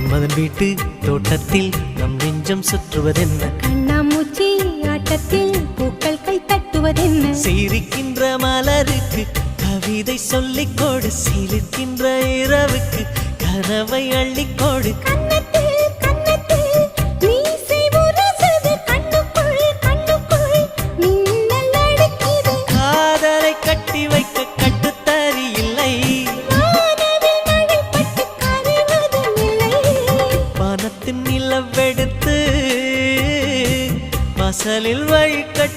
மன்மதன் வீட்டு தோட்டத்தில் நம் நெஞ்சம் சுற்றுவதென்ன கண்ணாமூச்சி ஆட்டத்தில் பூக்கள் கை தட்டுவதென்ன சிரிக்கின்ற மலருக்கு கவிதை சொல்லிக்கோடு சிலிர்க்கின்ற இரவுக்கு கனவை அள்ளிக்கோடு காதலை கட்டி வைக்க கட்டுத்தறி இல்லை வானத்தின் நிலவெடுத்து வாசலில் வழிகட்டு